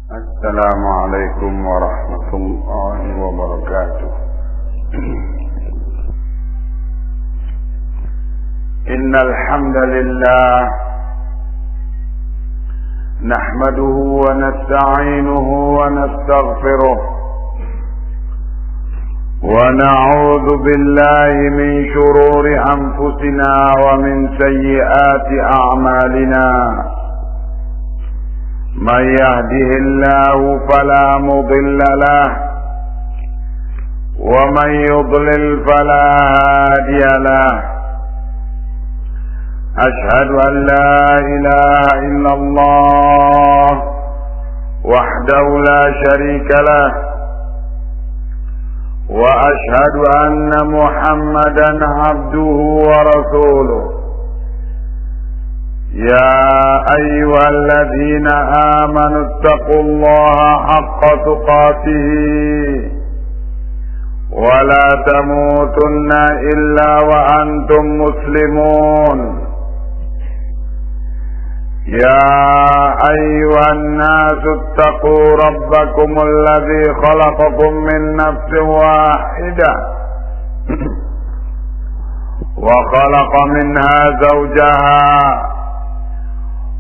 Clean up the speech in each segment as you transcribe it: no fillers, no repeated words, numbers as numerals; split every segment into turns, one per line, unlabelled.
السلام عليكم ورحمة الله وبركاته. إن الحمد لله نحمده ونستعينه ونستغفره ونعوذ بالله من شرور أنفسنا ومن سيئات أعمالنا. من يهده الله فلا مضل له ومن يضلل فلا هادي له. أشهد أن لا إله إلا الله وحده لا شريك له وأشهد أن محمدا عبده ورسوله. يا أيها الذين آمنوا اتقوا الله حق تقاته ولا تموتن إلا وأنتم مسلمون. يا أيها الناس اتقوا ربكم الذي خلقكم من نفس واحدة وخلق منها زوجها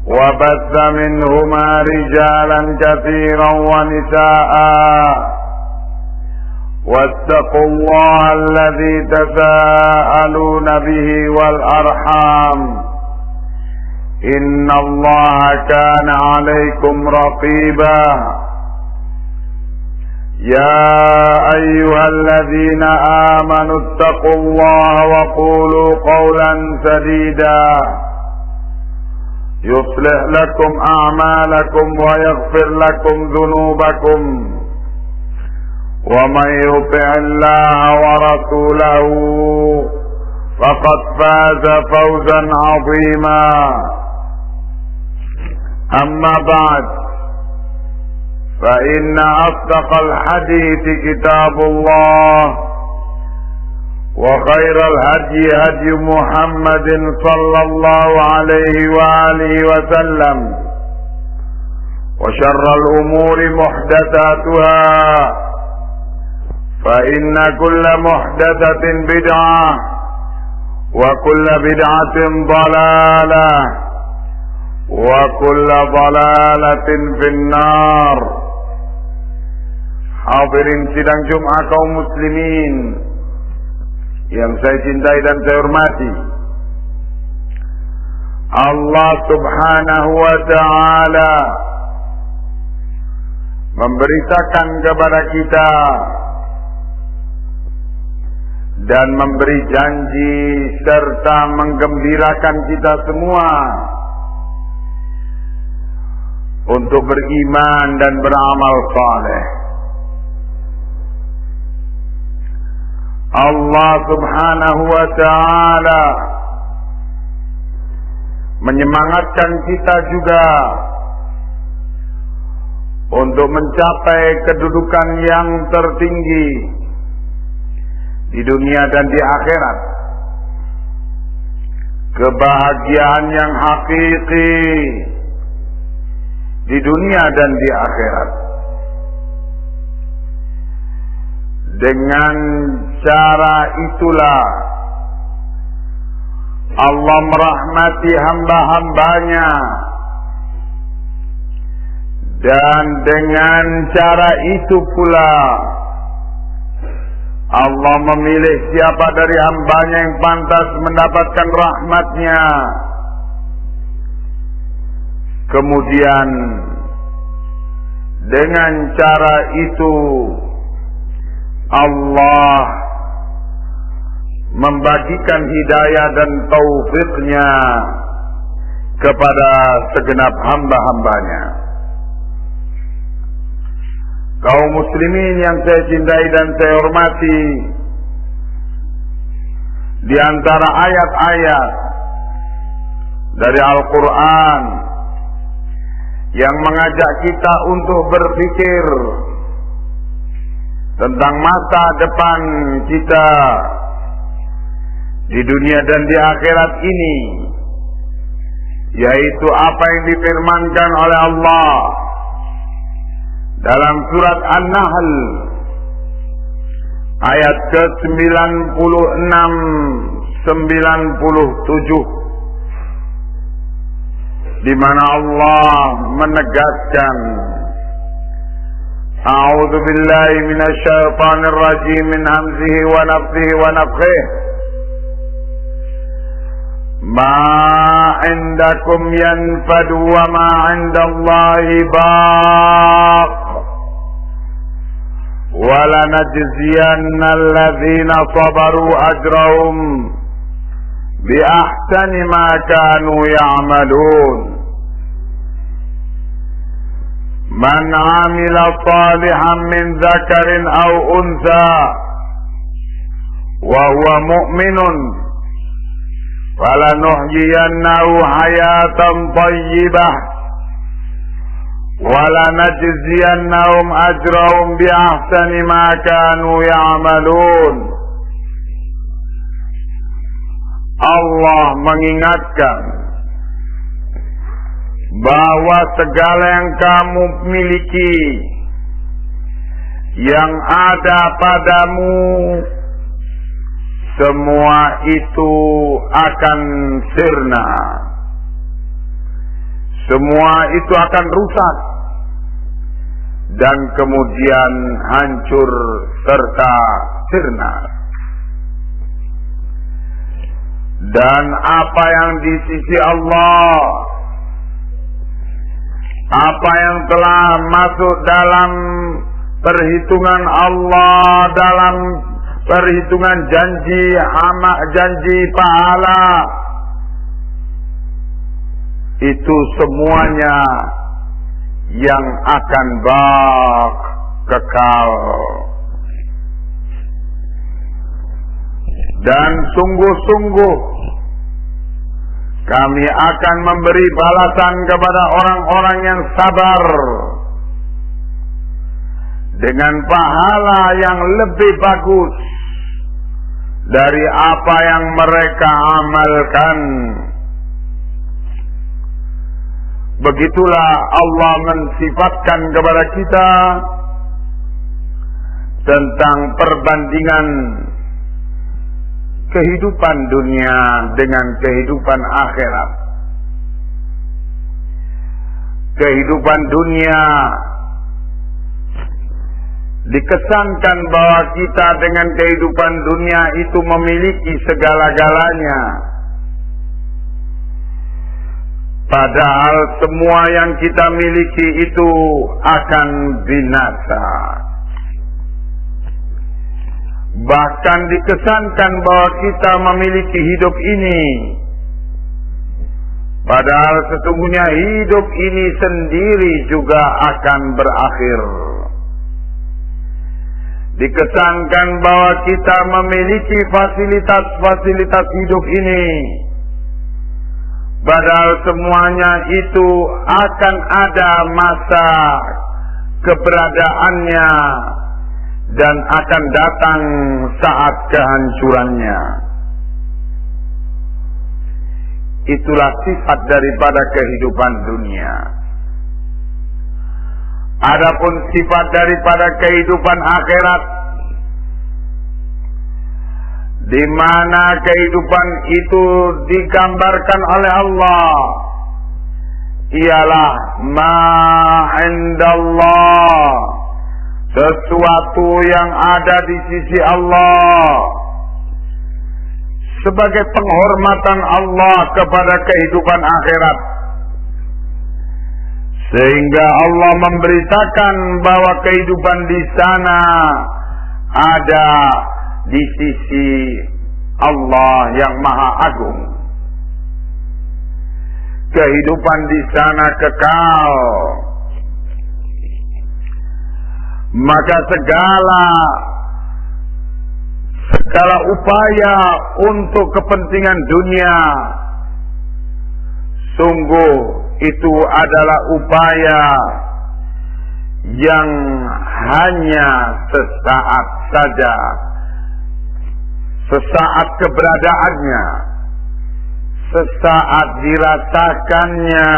وبث منهما رجالا كثيرا ونساء. واتقوا الله الذي تساءلون به والأرحام إن الله كان عليكم رقيبا. يا أيها الذين آمنوا اتقوا الله وقولوا قولا سديدا يصلح لكم أعمالكم ويغفر لكم ذنوبكم. ومن يطع الله ورسوله فقد فاز فوزا عظيما. أما بعد فإن أصدق الحديث كتاب الله وخير الهدي هدي محمد صلى الله عليه وآله وسلم وشر الأمور محدثاتها فإن كل محدثة بدعة وكل بدعة ضلالة وكل ضلالة في النار. Hadirin sidang Jumat kaum muslimin yang saya cintai dan saya hormati, Allah subhanahu wa ta'ala memberitakan kepada kita dan memberi janji serta menggembirakan kita semua untuk beriman dan beramal saleh. Allah subhanahu wa ta'ala menyemangatkan kita juga untuk mencapai kedudukan yang tertinggi di dunia dan di akhirat, kebahagiaan yang hakiki di dunia dan di akhirat. Dengan cara itulah Allah merahmati hamba-hambanya, dan dengan cara itu pula Allah memilih siapa dari hambanya yang pantas mendapatkan rahmatnya. Kemudian dengan cara itu Allah membagikan hidayah dan taufiknya kepada segenap hamba-hambanya. Kaum muslimin yang saya cintai dan saya hormati, di antara ayat-ayat dari Al-Quran yang mengajak kita untuk berpikir tentang masa depan kita di dunia dan di akhirat ini, yaitu apa yang difirmankan oleh Allah dalam surat An-Nahl ayat ke-96 97, di mana Allah menegaskan, A'udzu billahi minasy syaithanir rajim min hamzihi wa nafthihi wa nafthihi. Ma 'indakum yanfad wa ma 'indallahi baq. Wa lanajziyanna alladhina sabaru ajrahum bi ahsani ma kanu ya'malun. Man 'amila salihan min dzakarin aw untha wa huwa mu'minun falanuhyiyannahu hayatan thayyibah wa lanajziyannahum ajrahum bi ahsani ma kanu ya'malun. Allah mengingatkan bahwa segala yang kamu miliki, yang ada padamu, semua itu akan sirna. Semua itu akan rusak dan kemudian hancur serta sirna. Dan apa yang di sisi Allah, apa yang telah masuk dalam perhitungan Allah, dalam perhitungan janji pahala, itu semuanya yang akan kekal. Dan sungguh-sungguh kami akan memberi balasan kepada orang-orang yang sabar dengan pahala yang lebih bagus dari apa yang mereka amalkan. Begitulah Allah mensifatkan kepada kita tentang perbandingan kehidupan dunia dengan kehidupan akhirat. Kehidupan dunia dikesankan bahwa kita dengan kehidupan dunia itu memiliki segala-galanya, padahal semua yang kita miliki itu akan binasa. Bahkan dikesankan bahwa kita memiliki hidup ini, padahal sesungguhnya hidup ini sendiri juga akan berakhir. Dikesankan bahwa kita memiliki fasilitas-fasilitas hidup ini, padahal semuanya itu akan ada masa keberadaannya dan akan datang saat kehancurannya. Itulah sifat daripada kehidupan dunia. Adapun sifat daripada kehidupan akhirat, di mana kehidupan itu digambarkan oleh Allah, ialah ma indallah, sesuatu yang ada di sisi Allah, sebagai penghormatan Allah kepada kehidupan akhirat. Sehingga Allah memberitakan bahwa kehidupan di sana ada di sisi Allah yang Maha Agung. Kehidupan di sana kekal. Maka segala upaya untuk kepentingan dunia, sungguh itu adalah upaya yang hanya sesaat saja, sesaat keberadaannya, sesaat dirasakannya,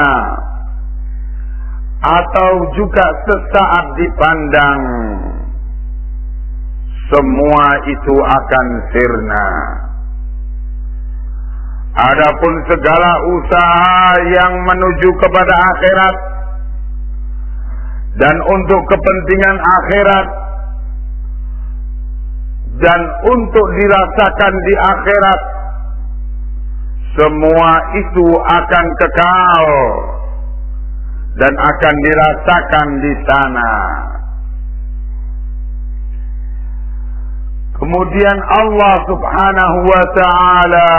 atau juga sesaat dipandang, semua itu akan sirna. Adapun segala usaha yang menuju kepada akhirat dan untuk kepentingan akhirat dan untuk dirasakan di akhirat, semua itu akan kekal dan akan dirasakan di sana. Kemudian Allah Subhanahu wa ta'ala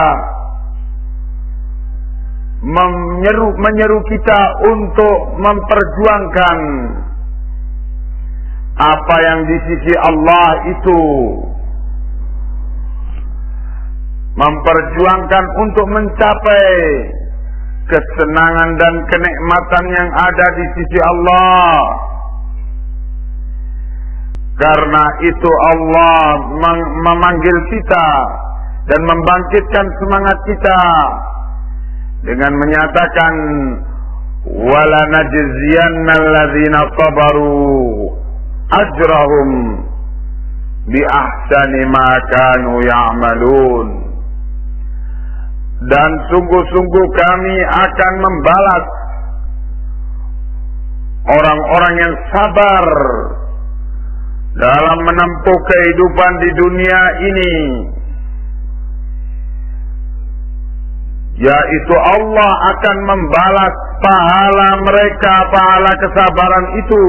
menyeru kita untuk memperjuangkan apa yang di sisi Allah itu, memperjuangkan untuk mencapai kesenangan dan kenikmatan yang ada di sisi Allah. Karena itu Allah memanggil kita dan membangkitkan semangat kita dengan menyatakan wala najziyanna alladzina sabaru ajrahum bi ahsani ma kanu ya'malun. Dan sungguh-sungguh kami akan membalas orang-orang yang sabar dalam menempuh kehidupan di dunia ini, yaitu Allah akan membalas pahala mereka, pahala kesabaran itu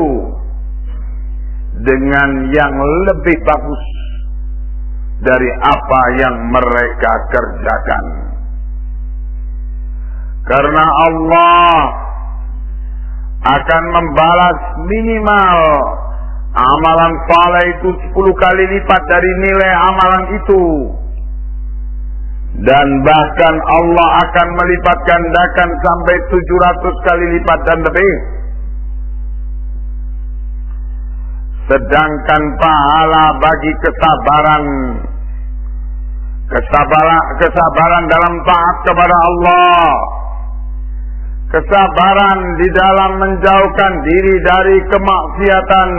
dengan yang lebih bagus dari apa yang mereka kerjakan. Karena Allah akan membalas minimal amalan saleh itu 10 kali lipat dari nilai amalan itu. Dan bahkan Allah akan melipat gandakan sampai 700 kali lipat dan lebih. Sedangkan pahala bagi kesabaran dalam taat kepada Allah, kesabaran di dalam menjauhkan diri dari kemaksiatan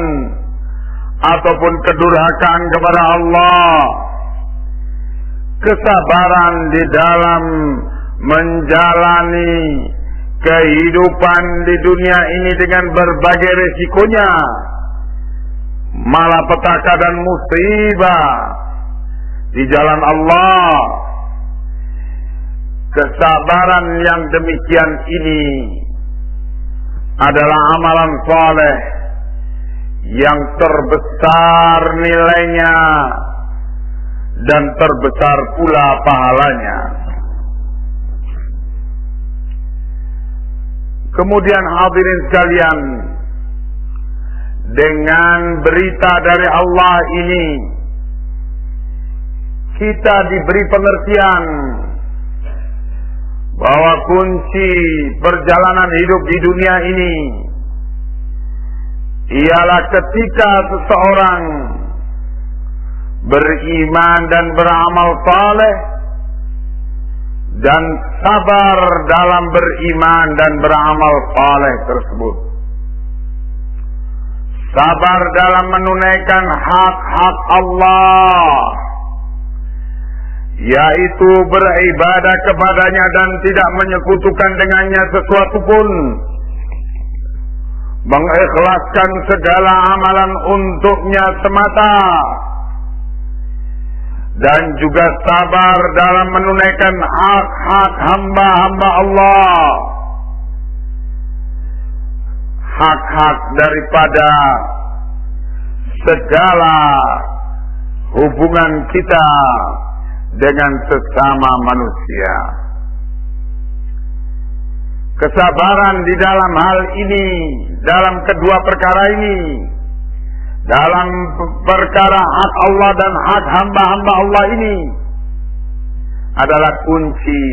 ataupun kedurhakaan kepada Allah, kesabaran di dalam menjalani kehidupan di dunia ini dengan berbagai resikonya, malapetaka dan musibah di jalan Allah. Kesabaran yang demikian ini adalah amalan saleh yang terbesar nilainya dan terbesar pula pahalanya. Kemudian hadirin sekalian, dengan berita dari Allah ini kita diberi pengertian bahwa kunci perjalanan hidup di dunia ini ialah ketika seseorang beriman dan beramal saleh dan sabar dalam beriman dan beramal saleh tersebut. Sabar dalam menunaikan hak-hak Allah, yaitu beribadah kepadanya dan tidak menyekutukan dengannya sesuatu pun, mengikhlaskan segala amalan untuknya semata, dan juga sabar dalam menunaikan hak-hak hamba-hamba Allah, hak-hak daripada segala hubungan kita dengan sesama manusia. Kesabaran di dalam hal ini, dalam kedua perkara ini, dalam perkara hak Allah dan hak hamba-hamba Allah ini, adalah kunci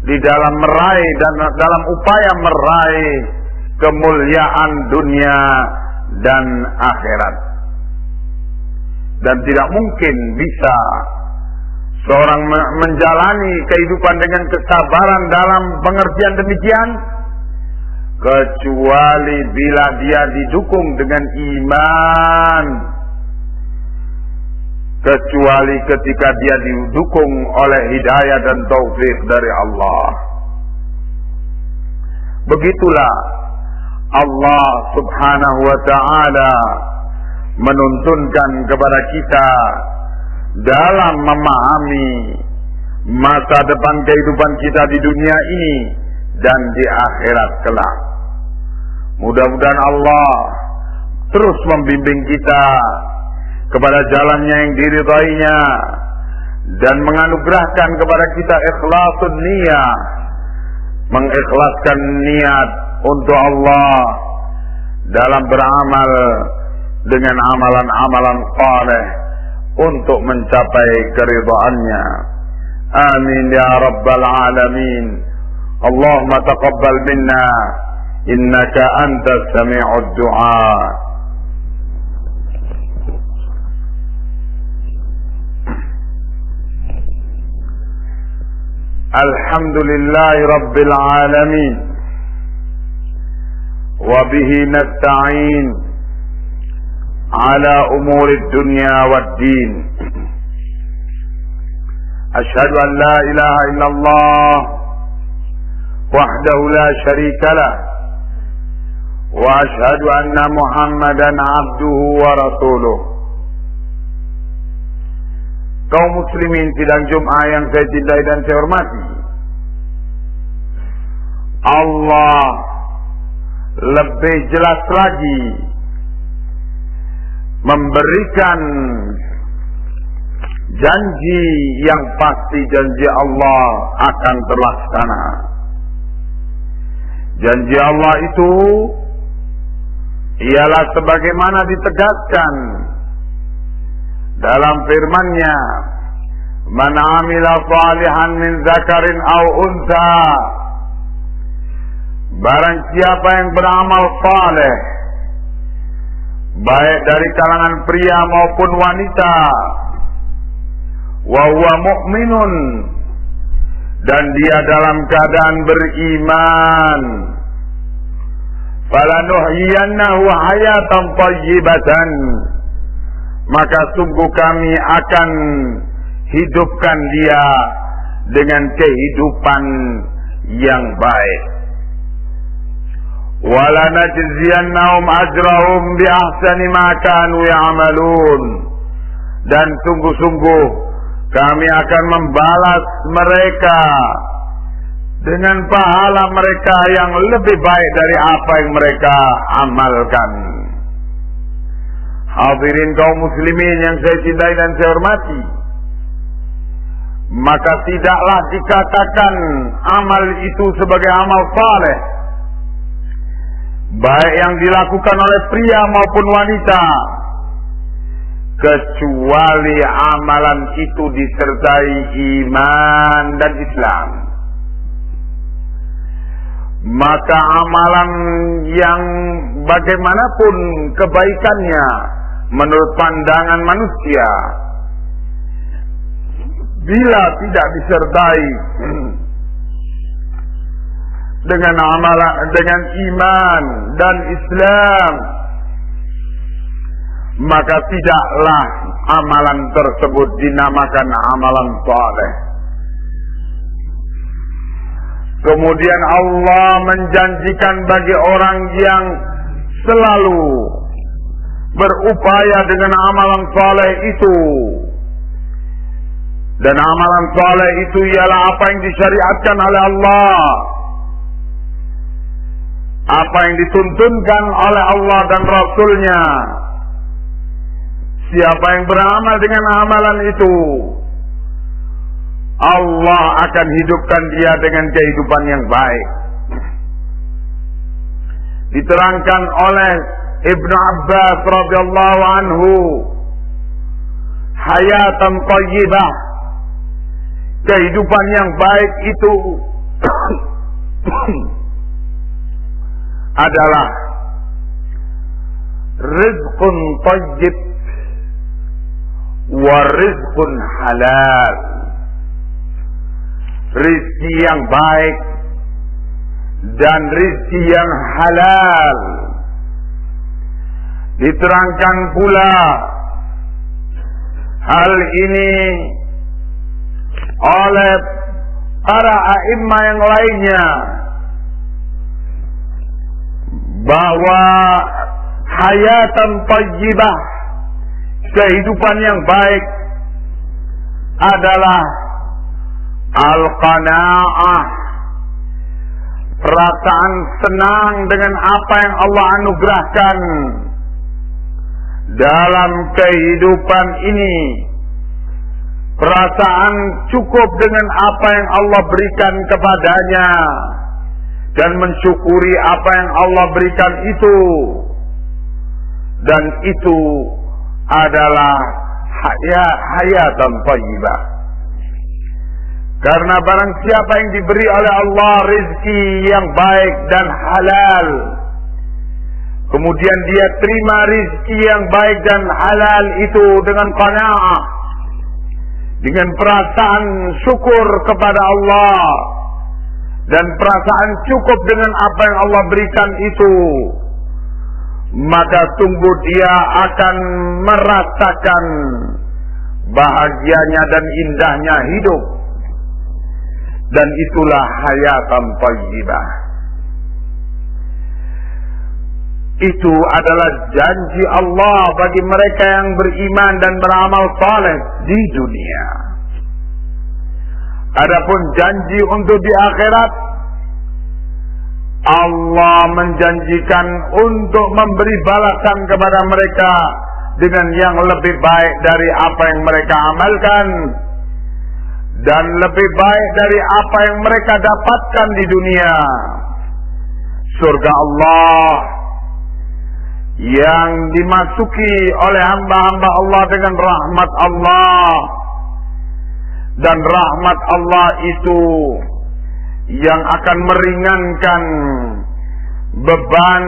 di dalam meraih dan dalam upaya meraih kemuliaan dunia dan akhirat. Dan tidak mungkin bisa seorang menjalani kehidupan dengan kesabaran dalam pengertian demikian, kecuali bila dia didukung dengan iman, kecuali ketika dia didukung oleh hidayah dan taufik dari Allah. Begitulah Allah subhanahu wa ta'ala menuntunkan kepada kita dalam memahami masa depan kehidupan kita di dunia ini dan di akhirat kelak. Mudah-mudahan Allah terus membimbing kita kepada jalannya yang diridainya dan menganugerahkan kepada kita ikhlasun niyah, mengikhlaskan niat untuk Allah dalam beramal dengan amalan-amalan saleh untuk mencapai keridhaannya. Amin ya rabbal alamin. Allahumma taqabbal minna innaka antas sami'ud du'a. Alhamdulillahi rabbil alamin wa bihi nasta'in ala umurid dunya wad-din. Ashhadu an la ilaha illallah wahdahu la syarika lah wa ashhadu anna Muhammadan abduhu wa rasuluh. Kaum muslimin sidang Jumat yang saya cintai dan saya hormati, Allah lebih jelas lagi memberikan janji yang pasti, janji Allah akan terlaksana. Janji Allah itu ialah sebagaimana ditegaskan dalam firman-Nya, "Man 'amila shalihan min dzakarin aw untha." Barang siapa yang beramal saleh, baik dari kalangan pria maupun wanita, wa huwa mu'minun, dan dia dalam keadaan beriman, falanuhyiyannahu hayatan thayyibatan, maka sungguh kami akan hidupkan dia dengan kehidupan yang baik. Walanajziyannahum ajrahum bi ahsani ma kanu ya'malun, dan sungguh-sungguh kami akan membalas mereka dengan pahala mereka yang lebih baik dari apa yang mereka amalkan. Hadirin kaum muslimin yang saya cintai dan saya hormati, maka tidaklah dikatakan amal itu sebagai amal saleh, baik yang dilakukan oleh pria maupun wanita, kecuali amalan itu disertai iman dan Islam. Maka amalan yang bagaimanapun kebaikannya menurut pandangan manusia, bila tidak disertai dengan amalan, dengan iman dan Islam, maka tidaklah amalan tersebut dinamakan amalan saleh. Kemudian Allah menjanjikan bagi orang yang selalu berupaya dengan amalan saleh itu, dan amalan saleh itu ialah apa yang disyariatkan oleh Allah, apa yang dituntunkan oleh Allah dan Rasul-Nya. Siapa yang beramal dengan amalan itu, Allah akan hidupkan dia dengan kehidupan yang baik. Diterangkan oleh Ibnu Abbas radhiyallahu anhu, hayatan thayyibah, kehidupan yang baik itu adalah rizqun thayyib wa rizqun halal. Rizki yang baik dan rizki yang halal. Diterangkan pula hal ini oleh para a'immah yang lainnya, bahwa hayatan thayyibah, kehidupan yang baik, adalah al-qanaa'ah, perasaan senang dengan apa yang Allah anugerahkan dalam kehidupan ini, perasaan cukup dengan apa yang Allah berikan kepadanya dan mensyukuri apa yang Allah berikan itu, dan itu adalah hayatan thayyibah. Karena barang siapa yang diberi oleh Allah rezeki yang baik dan halal, kemudian dia terima rezeki yang baik dan halal itu dengan qanaah, dengan perasaan syukur kepada Allah dan perasaan cukup dengan apa yang Allah berikan itu, maka tunggu dia akan merasakan bahagianya dan indahnya hidup. Dan itulah hayatan thayyibah. Itu adalah janji Allah bagi mereka yang beriman dan beramal saleh di dunia. Adapun janji untuk di akhirat, Allah menjanjikan untuk memberi balasan kepada mereka dengan yang lebih baik dari apa yang mereka amalkan, dan lebih baik dari apa yang mereka dapatkan di dunia. Surga Allah yang dimasuki oleh hamba-hamba Allah dengan rahmat Allah, dan rahmat Allah itu yang akan meringankan beban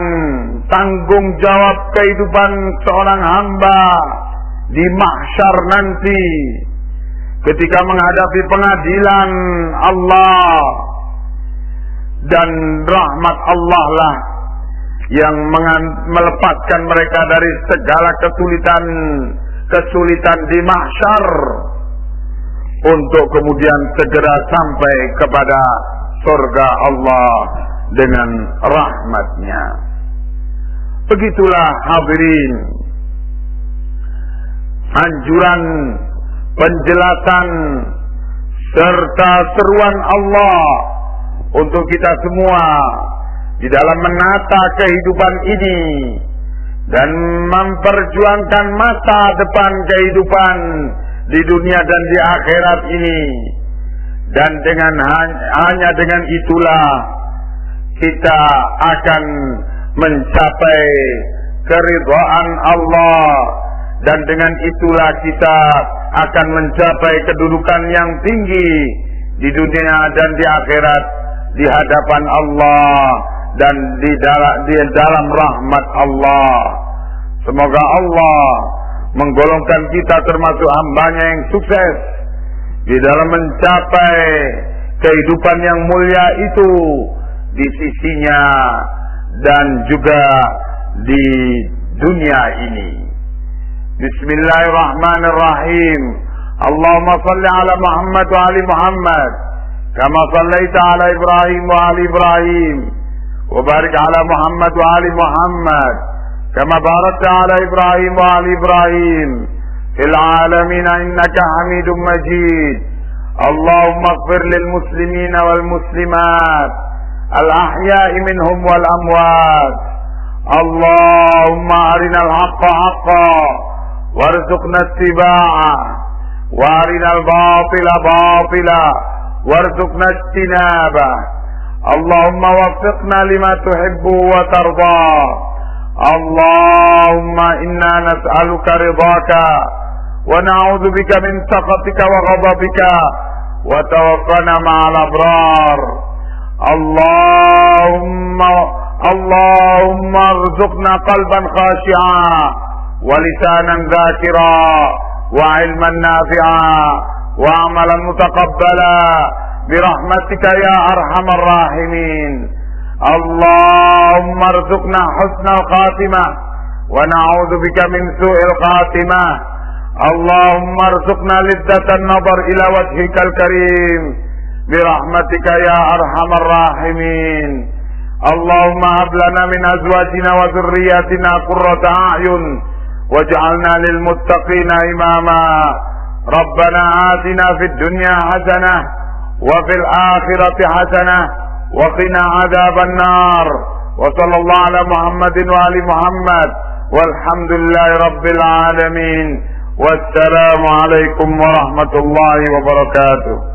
tanggung jawab kehidupan seorang hamba di mahsyar nanti, ketika menghadapi pengadilan Allah. Dan rahmat Allah lah yang melepaskan mereka dari segala kesulitan di mahsyar, untuk kemudian segera sampai kepada surga Allah dengan rahmatnya. Begitulah hadirin anjuran, penjelasan serta seruan Allah untuk kita semua di dalam menata kehidupan ini dan memperjuangkan masa depan kehidupan di dunia dan di akhirat ini. Dan hanya dengan itulah kita akan mencapai keridhaan Allah, dan dengan itulah kita akan mencapai kedudukan yang tinggi di dunia dan di akhirat di hadapan Allah dan di dalam rahmat Allah. Semoga Allah menggolongkan kita termasuk hambanya yang sukses di dalam mencapai kehidupan yang mulia itu di sisinya dan juga di dunia ini. Bismillahirrahmanirrahim. Allahumma salli ala Muhammad wa ali Muhammad kama sallaita ala Ibrahim wa ali Ibrahim, wa barik ala Muhammad wa ali Muhammad kama barakta ala Ibrahim wa ali Ibrahim fil alamin innaka Hamidum Majid. Allahumma ighfir lil muslimina wal muslimat al ahya'i minhum wal amwat. Allahumma arinal haqqa haqqan warzuqna ittiba'ah, wa arinal batila batila warzuqna ijtinabah. Allahumma waffiqna lima tuhibbu wa tarda. Allahumma inna nas'aluka ridhaka wa na'udzu bika min sakhatika wa ghadabika, wa tawaffana ma'al abrar. Allahumma arzuqna qalban khashi'a wa lisanan dhakira wa ilman nafi'a wa amalan mutaqabbala birahmatika ya arhamar rahimin. Allahumma arzuqna husnal khatimah wa na'udzu bika min su'il khatimah. Allahumma arzuqna liddatan nazar ila wajhikal karim birahmatika ya arhamar rahimin. Allahumma hab lana min azwajina wa dhurriyyatina qurrata a'yun waj'alna lil muttaqina imama. Rabbana atina fid dunya hasanah wa fil akhirati hasanah wa qina adzaban nar. Wa sallallahu ala Muhammadin wa ali Muhammad walhamdulillahi rabbil alamin. Wassalamu alaikum warahmatullahi wabarakatuh.